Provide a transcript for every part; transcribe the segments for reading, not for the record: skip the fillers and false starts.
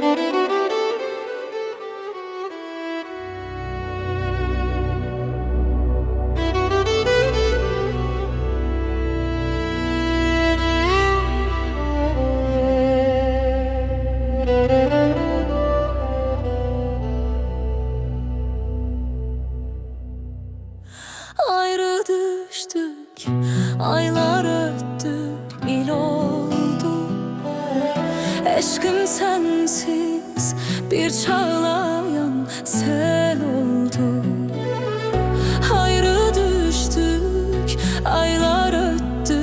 Ayrı düştük, aylar öttü, il oldu. Aşkım sensiz bir çağlayan sel oldu. Ayrı düştük, aylar öttü,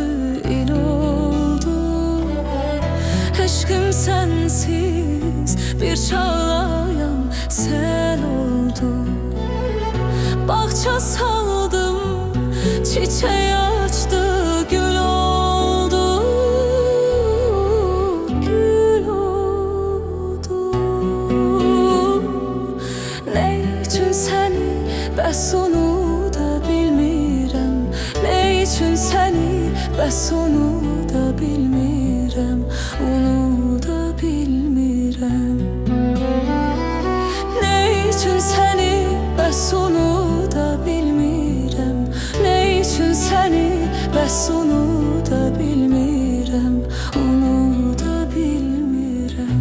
il oldu. Aşkım sensiz bir çağlayan sel oldu. Bahçe saldım, çiçeği açtı, gül oldu, gül oldu. Ne için seni, bəs onu da bilmirəm. Ne için seni, bəs onu da bilmirəm. Onu da bilmirəm. Ne için seni, bəs onu da bilmirəm. Ne için seni, bəs onu da bilmirəm. Onu da bilmirəm.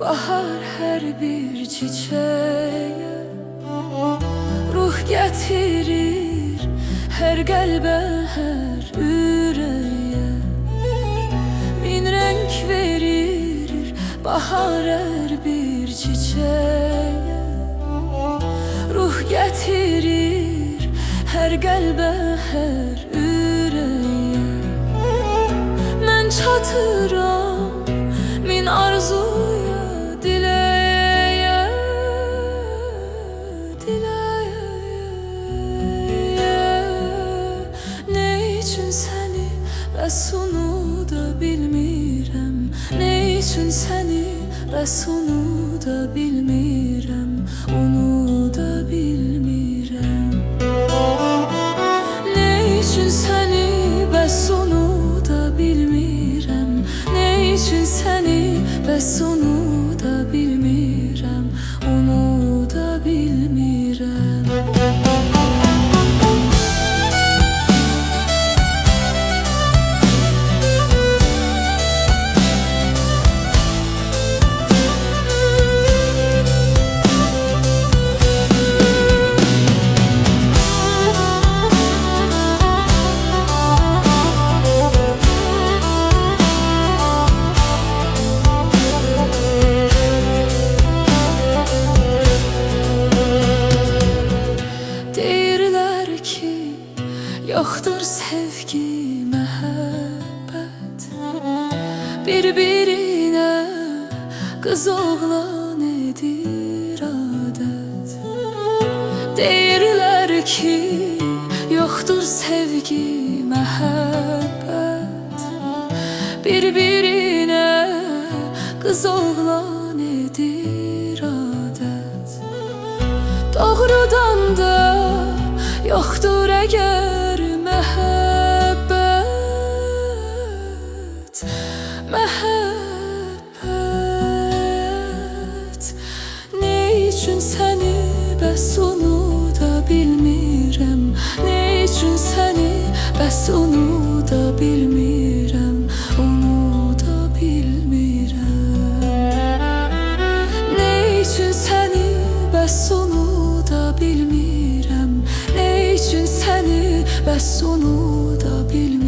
Bahar her bir çiçeğe, ruh getirir her qəlbə, hər ürəyə. Min renk verir bahar her bir çiçeğe, ruh getirir her qəlbə, hər ürəyə. Mən çatıram min arzuya, diləyə, diləyə. Ne için seni, bəs onu da bilmirəm. Ne için seni, bəs onu da bilmirəm. Onu da bilmirəm. Ne için seni, bəs onu da bilmirəm. Ne için seni, bəs onu da bilmirəm. Onu da bilmirəm. Yoxdur sevgi, məhəbbət, bir-birinə qız oğlan edir adət. Deyirlər ki, yoxdur sevgi, məhəbbət, bir-birinə qız oğlan edir adət. Doğrudan da yoxdur əgər məhəbbət, məhəbbət. Ne için seni, bəs onu da bilmirəm. Ne için seni, bəs onu da bilmirəm. Onu da bilmirəm. Ne için seni, bəs onu da bilmirəm. Ne için seni, bəs onu da bilmirəm.